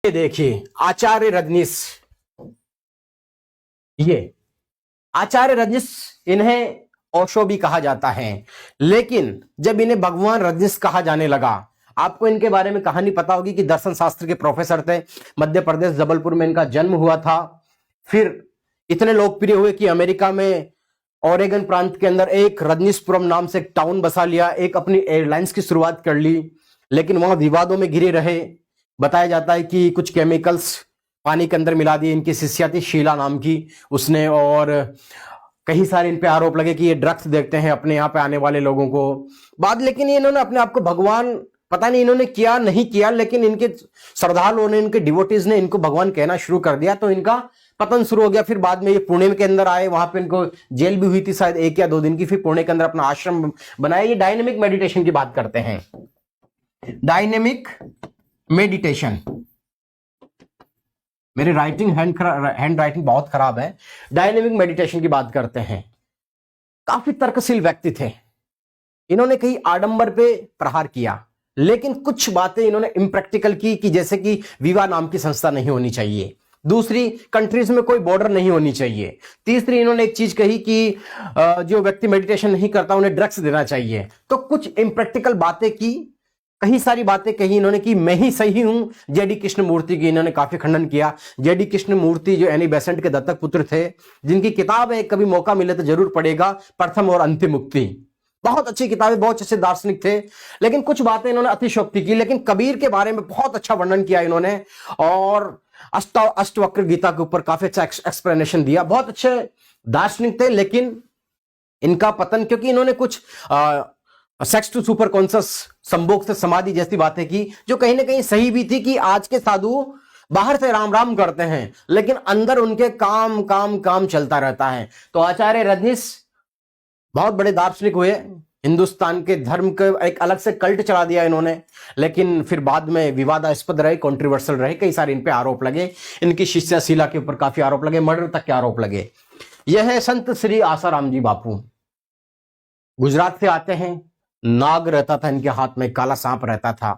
ये देखिए आचार्य रजनीश, ये आचार्य रजनीश, इन्हें ओशो भी कहा जाता है, लेकिन जब इन्हें भगवान रजनीश कहा जाने लगा, आपको इनके बारे में कहानी पता होगी कि दर्शन शास्त्र के प्रोफेसर थे, मध्य प्रदेश जबलपुर में इनका जन्म हुआ था। फिर इतने लोकप्रिय हुए कि अमेरिका में ओरेगन प्रांत के अंदर एक रजनीशपुरम नाम से एक टाउन बसा लिया, एक अपनी एयरलाइंस की शुरुआत कर ली, लेकिन वहां विवादों में घिरे रहे। बताया जाता है कि कुछ केमिकल्स पानी के अंदर मिला दिए। इनकी शिष्या थी शीला नाम की, उसने, और कई सारे इन पे आरोप लगे कि ये ड्रग्स देखते हैं अपने यहाँ पे आने वाले लोगों को। बाद लेकिन इन्होंने अपने आप को भगवान, पता नहीं इन्होंने किया नहीं किया, लेकिन इनके श्रद्धालुओं ने, इनके डिवोटीज ने इनको भगवान कहना शुरू कर दिया, तो इनका पतन शुरू हो गया। फिर बाद में ये पुणे के अंदर आए, वहां पे इनको जेल भी हुई थी शायद 1 या 2 दिन की। फिर पुणे के अंदर अपना आश्रम बनाया। ये डायनेमिक मेडिटेशन की बात करते हैं, डायनेमिक मेडिटेशन। मेरी हैंड राइटिंग बहुत खराब है। डायनेमिक मेडिटेशन की बात करते हैं। काफी तर्कशील व्यक्ति थे। इन्होंने कई आडंबर पे प्रहार किया, लेकिन कुछ बातें इन्होंने इम्प्रैक्टिकल की, कि जैसे कि विवाह नाम की संस्था नहीं होनी चाहिए। दूसरी, कंट्रीज में कोई बॉर्डर नहीं होनी चाहिए। तीसरी, इन्होंने एक चीज कही कि जो व्यक्ति मेडिटेशन नहीं करता उन्हें ड्रग्स देना चाहिए। तो कुछ इम्प्रैक्टिकल बातें की, कई सारी बातें कही इन्होंने कि मैं ही सही हूं। जेडी कृष्णमूर्ति की इन्होंने काफी खंडन किया। जेडी कृष्णमूर्ति जो एनी बेसेंट के दत्तक पुत्र थे, जिनकी किताब है, कभी मौका मिले तो जरूर पढ़ेगा, प्रथम और अंतिम मुक्ति। बहुत अच्छी किताबें, बहुत अच्छे दार्शनिक थे, लेकिन कुछ बातें इन्होंने अतिशयोक्ति की। लेकिन कबीर के बारे में बहुत अच्छा वर्णन किया इन्होंने, और अष्टवक्र गीता के ऊपर काफी अच्छा एक्सप्लेनेशन दिया। बहुत अच्छे दार्शनिक थे, लेकिन इनका पतन क्योंकि इन्होंने कुछ सेक्स टू सुपर कॉन्शियस, संभोग से समाधि जैसी बातें की, जो कहीं ना कहीं सही भी थी, कि आज के साधु बाहर से राम राम करते हैं, लेकिन अंदर उनके काम काम काम चलता रहता है। तो आचार्य रजनीश बहुत बड़े दार्शनिक हुए। हिंदुस्तान के धर्म के एक अलग से कल्ट चला दिया इन्होंने, लेकिन फिर बाद में विवादास्पद रहे, कंट्रोवर्शियल रहे, कई सारे इन पे आरोप लगे। इनकी शिष्या शीला के ऊपर काफी आरोप लगे, मर्डर तक के आरोप लगे। यह है संत श्री आसाराम जी बापू। गुजरात से आते हैं। नाग रहता था इनके हाथ में, काला सांप रहता था,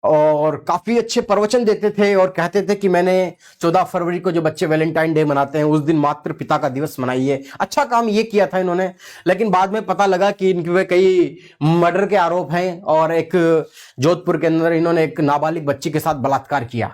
और काफी अच्छे प्रवचन देते थे, और कहते थे कि मैंने 14 फरवरी को जो बच्चे वैलेंटाइन डे मनाते हैं, उस दिन मातृ पिता का दिवस मनाइए। अच्छा काम ये किया था इन्होंने। लेकिन बाद में पता लगा कि इनके पे कई मर्डर के आरोप हैं, और एक जोधपुर के अंदर इन्होंने एक नाबालिग बच्ची के साथ बलात्कार किया।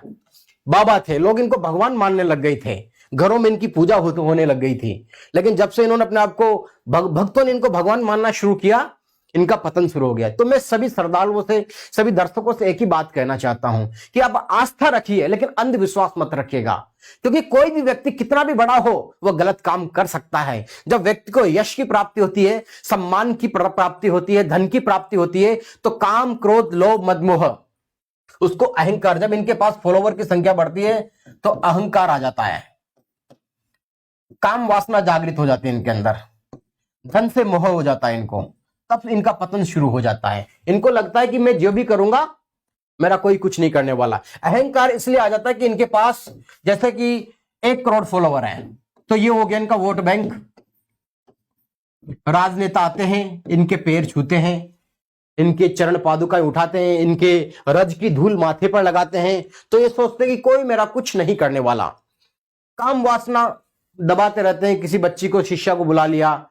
बाबा थे, लोग इनको भगवान मानने लग गए थे, घरों में इनकी पूजा होने लग गई थी। लेकिन जब से इन्होंने अपने आप को भक्तों ने इनको भगवान मानना शुरू किया, इनका पतन शुरू हो गया। तो मैं सभी श्रद्धालुओं से, सभी दर्शकों से एक ही बात कहना चाहता हूं कि आप आस्था रखिए, लेकिन अंधविश्वास मत रखिएगा, क्योंकि कोई भी व्यक्ति कितना भी बड़ा हो, वह गलत काम कर सकता है। जब व्यक्ति को यश की प्राप्ति होती है, सम्मान की प्राप्ति होती है, धन की प्राप्ति होती है, तो काम, क्रोध, लोभ, मदमोह, उसको अहंकार, जब इनके पास फॉलोवर की संख्या बढ़ती है तो अहंकार आ जाता है, काम वासना जागृत हो जाती है इनके अंदर, धन से मोह हो जाता है इनको, तब इनका पतन शुरू हो जाता है। इनको लगता है कि मैं जो भी करूंगा मेरा कोई कुछ नहीं करने वाला। अहंकार इसलिए आ जाता है कि इनके पास जैसे कि 1 करोड़ फॉलोवर हैं, तो ये हो गया इनका वोट बैंक। राजनेता आते हैं, इनके पैर छूते हैं, इनके चरण पादुकाएं उठाते हैं, इनके रज की धूल माथे पर लगाते हैं, तो ये सोचते हैं कि कोई मेरा कुछ नहीं करने वाला। काम वासना दबाते रहते हैं। किसी बच्ची को, शिष्या को बुला लिया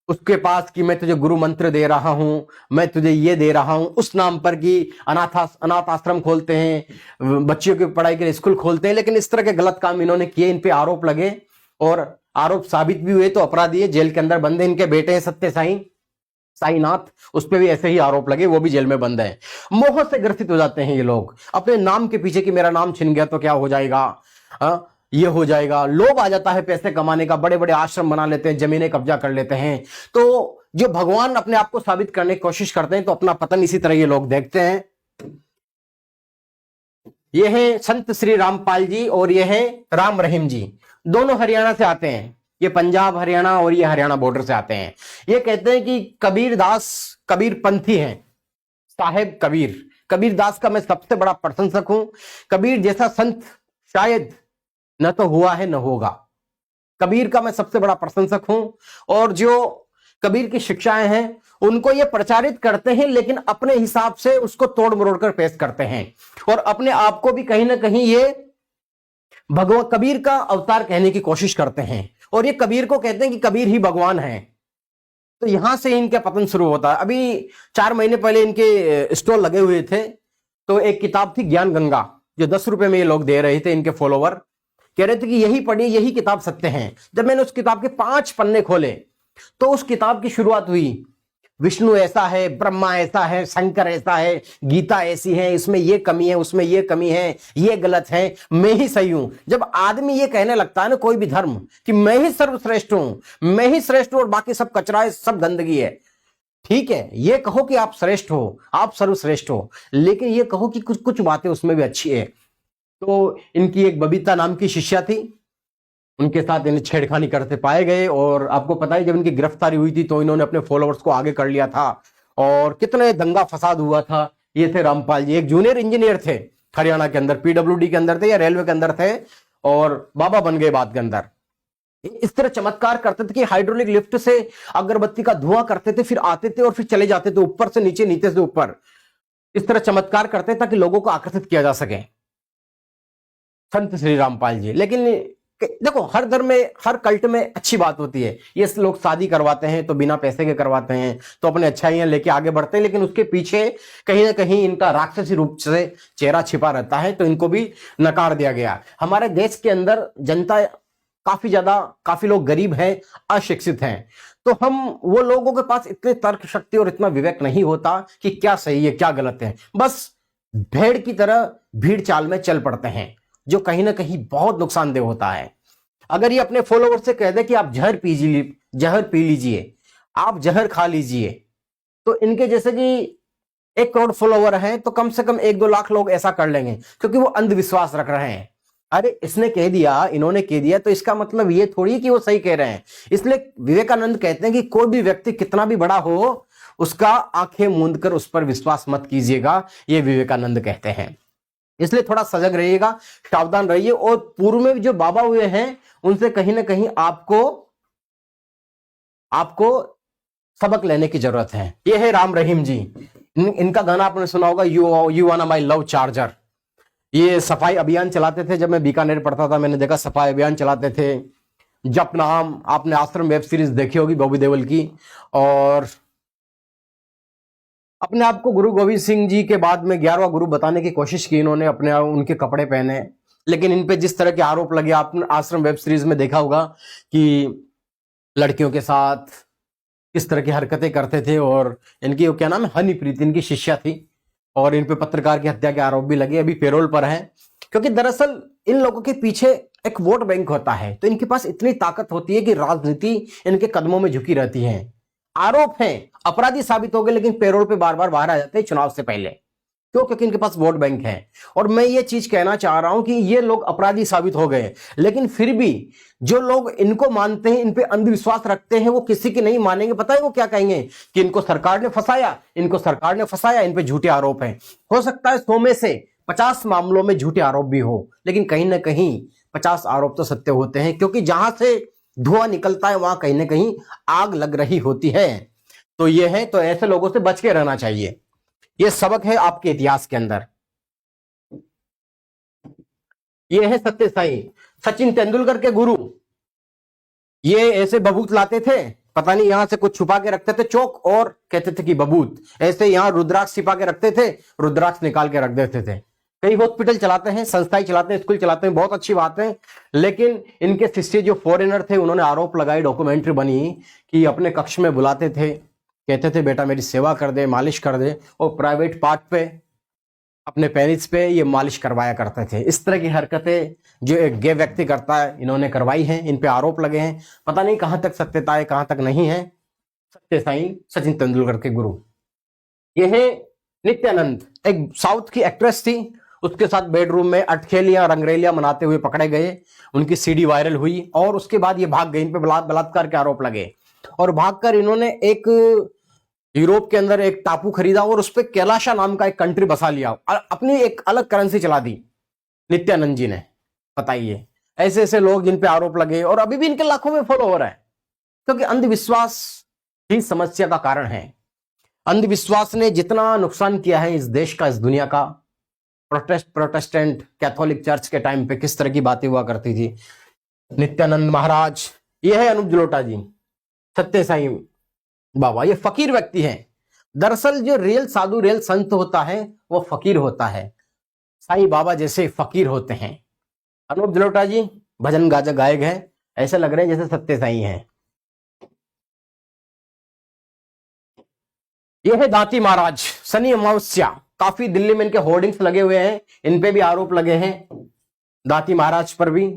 उसके पास कि मैं तुझे गुरु मंत्र दे रहा हूं, मैं तुझे ये दे रहा हूं, उस नाम पर कि अनाथ आश्रम खोलते हैं, बच्चियों की पढ़ाई के लिए स्कूल खोलते हैं। लेकिन इस तरह के गलत काम इन्होंने किए, इन पे आरोप लगे, और आरोप साबित भी हुए, तो अपराधी है, जेल के अंदर बंद है। इनके बेटे हैं सत्य साईनाथ, उस पर भी ऐसे ही आरोप लगे, वो भी जेल में बंद है। मोह से ग्रसित हो जाते हैं ये लोग, अपने नाम के पीछे कि मेरा नाम छिन गया तो क्या हो जाएगा, ये हो जाएगा। लोभ आ जाता है पैसे कमाने का, बड़े बड़े आश्रम बना लेते हैं, जमीनें कब्जा कर लेते हैं। तो जो भगवान अपने आप को साबित करने की कोशिश करते हैं, तो अपना पतन इसी तरह ये लोग देखते हैं। ये है संत श्री रामपाल जी, और ये है राम रहीम जी। दोनों हरियाणा से आते हैं, ये पंजाब हरियाणा और ये हरियाणा बॉर्डर से आते हैं। ये कहते हैं कि कबीर दास कबीर पंथी हैं, साहेब कबीर दास का मैं सबसे बड़ा प्रशंसक हूं। कबीर जैसा संत शायद न तो हुआ है न होगा। कबीर का मैं सबसे बड़ा प्रशंसक हूं। और जो कबीर की शिक्षाएं हैं उनको ये प्रचारित करते हैं, लेकिन अपने हिसाब से उसको तोड़ मरोड़ कर पेश करते हैं और अपने आप को भी कहीं ना कहीं ये भगवान कबीर का अवतार कहने की कोशिश करते हैं और ये कबीर को कहते हैं कि कबीर ही भगवान है। तो यहां से इनका पतन शुरू होता है। अभी 4 महीने पहले इनके स्टॉल लगे हुए थे, तो एक किताब थी ज्ञान गंगा, जो 10 रुपए में ये लोग दे रहे थे। इनके फॉलोवर कह रहे थे कि यही पढ़िए, यही किताब सत्य है। जब मैंने उस किताब के 5 पन्ने खोले तो उस किताब की शुरुआत हुई, विष्णु ऐसा है, ब्रह्मा ऐसा है, शंकर ऐसा है, गीता ऐसी है, इसमें ये कमी है, उसमें ये कमी है, ये गलत है, मैं ही सही हूं। जब आदमी ये कहने लगता है ना, कोई भी धर्म, कि मैं ही सर्वश्रेष्ठ हूं, मैं ही श्रेष्ठ हूं और बाकी सब कचरा है, सब गंदगी है, ठीक है, ये कहो कि आप श्रेष्ठ हो, आप सर्वश्रेष्ठ हो, लेकिन ये कहो कि कुछ कुछ बातें उसमें भी अच्छी है। तो इनकी एक बबीता नाम की शिष्या थी, उनके साथ इन्हें छेड़खानी करते पाए गए और आपको पता है जब इनकी गिरफ्तारी हुई थी तो इन्होंने अपने फॉलोअर्स को आगे कर लिया था और कितने दंगा फसाद हुआ था। ये थे रामपाल जी, एक जूनियर इंजीनियर थे, हरियाणा के अंदर पीडब्ल्यूडी के अंदर थे या रेलवे के अंदर थे और बाबा बन गए बाद के अंदर। इस तरह चमत्कार करते थे कि हाइड्रोलिक लिफ्ट से अगरबत्ती का धुआं करते थे, फिर आते थे और फिर चले जाते थे, ऊपर से नीचे, नीचे से ऊपर। इस तरह चमत्कार करते ताकि लोगों को आकर्षित किया जा सके, संत श्री रामपाल जी। लेकिन देखो, हर धर्म में, हर कल्ट में अच्छी बात होती है। ये लोग शादी करवाते हैं तो बिना पैसे के करवाते हैं, तो अपने अच्छाइयां लेके आगे बढ़ते हैं, लेकिन उसके पीछे कहीं ना कहीं इनका राक्षसी रूप से चेहरा छिपा रहता है, तो इनको भी नकार दिया गया। हमारे देश के अंदर जनता काफी लोग गरीब हैं, अशिक्षित हैं, तो हम वो लोगों के पास इतने तर्क शक्ति और इतना विवेक नहीं होता कि क्या सही है क्या गलत है। बस भेड़ की तरह भीड़ चाल में चल पड़ते हैं, जो कहीं ना कहीं बहुत नुकसानदेह होता है। अगर ये अपने फॉलोवर से कह दे कि आप जहर पी लीजिए, आप जहर खा लीजिए, तो इनके जैसे कि 1 करोड़ फॉलोवर हैं तो कम से कम 1-2 लाख लोग ऐसा कर लेंगे, क्योंकि वो अंधविश्वास रख रहे हैं। अरे इसने कह दिया, इन्होंने कह दिया, तो इसका मतलब ये थोड़ी कि वो सही कह रहे हैं। इसलिए विवेकानंद कहते हैं कि कोई भी व्यक्ति कितना भी बड़ा हो, उसका आंखें मूंद कर उस पर विश्वास मत कीजिएगा, ये विवेकानंद कहते हैं। इसलिए थोड़ा सजग रहिएगा, सावधान रहिए और पूर्व में जो बाबा हुए हैं उनसे कहीं ना कहीं आपको सबक लेने की जरूरत है। ये है राम रहीम जी, इनका गाना आपने सुना होगा, you wanna my love charger. ये सफाई अभियान चलाते थे, जब मैं बीकानेर पढ़ता था मैंने देखा सफाई अभियान चलाते थे। जप नाम, आपने आश्रम वेब सीरीज देखी होगी बॉबी देओल की, और अपने आप को गुरु गोविंद सिंह जी के बाद में 11वां गुरु बताने की कोशिश की इन्होंने, अपने उनके कपड़े पहने, लेकिन इन पे जिस तरह के आरोप लगे, आपने आश्रम वेब सीरीज में देखा होगा कि लड़कियों के साथ किस तरह की हरकतें करते थे, और इनकी क्या नाम है, हनीप्रीत इनकी शिष्या थी, और इन पे पत्रकार की हत्या के आरोप भी लगे, अभी पेरोल पर है। क्योंकि दरअसल इन लोगों के पीछे एक वोट बैंक होता है, तो इनके पास इतनी ताकत होती है कि राजनीति इनके कदमों में झुकी रहती है। आरोप है, अपराधी साबित हो गए, लेकिन पेरोल पे बार बार बाहर आ जाते हैं चुनाव से पहले। क्यों? क्योंकि इनके पास वोट बैंक है। और मैं ये चीज कहना चाह रहा हूं कि ये लोग अपराधी साबित हो गए, लेकिन फिर भी जो लोग इनको मानते हैं, इन पे अंधविश्वास रखते हैं, वो किसी की नहीं मानेंगे। पता है वो क्या कहेंगे कि इनको सरकार ने फंसाया, इन पे झूठे आरोप हैं। हो सकता है 100 में से 50 मामलों में झूठे आरोप भी हो, लेकिन कहीं ना कहीं 50 आरोप तो सत्य होते हैं, क्योंकि जहां से धुआं निकलता है वहां कहीं ना कहीं आग लग रही होती है। तो ये है, तो ऐसे लोगों से बच के रहना चाहिए। ये सबक है आपके इतिहास के अंदर। ये है सत्य साई, सचिन तेंदुलकर के गुरु। ये ऐसे बबूत लाते थे, पता नहीं यहां से कुछ छुपा के रखते थे चौक, और कहते थे कि बबूत, ऐसे यहां रुद्राक्ष छिपा के रखते थे, रुद्राक्ष निकाल के रख देते थे। कई हॉस्पिटल चलाते हैं, संस्थाएं चलाते हैं, स्कूल चलाते हैं, बहुत अच्छी बात है। लेकिन इनके शिष्य जो फॉरेनर थे, उन्होंने आरोप लगाए, डॉक्यूमेंट्री बनी कि अपने कक्ष में बुलाते थे, कहते थे बेटा मेरी सेवा कर दे, मालिश कर दे, और प्राइवेट पार्ट पे, अपने पेनिस पे ये मालिश करवाया करते थे। इस तरह की हरकतें जो एक गे व्यक्ति करता है, इन्होंने करवाई हैं, इन पे आरोप लगे हैं। पता नहीं कहां तक सत्यता है, कहां तक नहीं है। सत्य साईं सचिन तेंदुलकर के गुरु। ये है नित्यानंद, एक साउथ की एक्ट्रेस थी, उसके साथ बेडरूम में अटखेलियां रंगरेलियां मनाते हुए पकड़े गए, उनकी सीडी वायरल हुई, और उसके बाद ये भाग गए। इन पे बलात्कार के आरोप लगे, और भागकर इन्होंने एक यूरोप के अंदर एक टापू खरीदा और उस पर कैलाशा नाम का एक कंट्री बसा लिया, अपनी एक अलग करेंसी चला दी नित्यानंद जी ने। बताइए, ऐसे ऐसे लोग जिन पे आरोप लगे, और अभी भी इनके लाखों में फॉलोवर है, क्योंकि अंधविश्वास ही समस्या का कारण है। अंधविश्वास ने जितना नुकसान किया है इस देश का, इस दुनिया का, प्रोटेस्टेंट कैथोलिक चर्च के टाइम पे किस तरह की बातें हुआ करती थी, नित्यानंद महाराज, ये है अनूप जलोटा जी, सत्य साई बाबा, ये फकीर व्यक्ति हैं। दरअसल जो रियल साधु, रियल संत होता है वो फकीर होता है। साईं बाबा जैसे फकीर होते हैं। अनूप जलोटा जी भजन गायक है, ऐसे लग रहे हैं जैसे सत्य साई हैं। ये है दाती महाराज, शनि अमावस्या, काफी दिल्ली में इनके होर्डिंग्स लगे हुए हैं, इन पे भी आरोप लगे हैं दाती महाराज पर भी।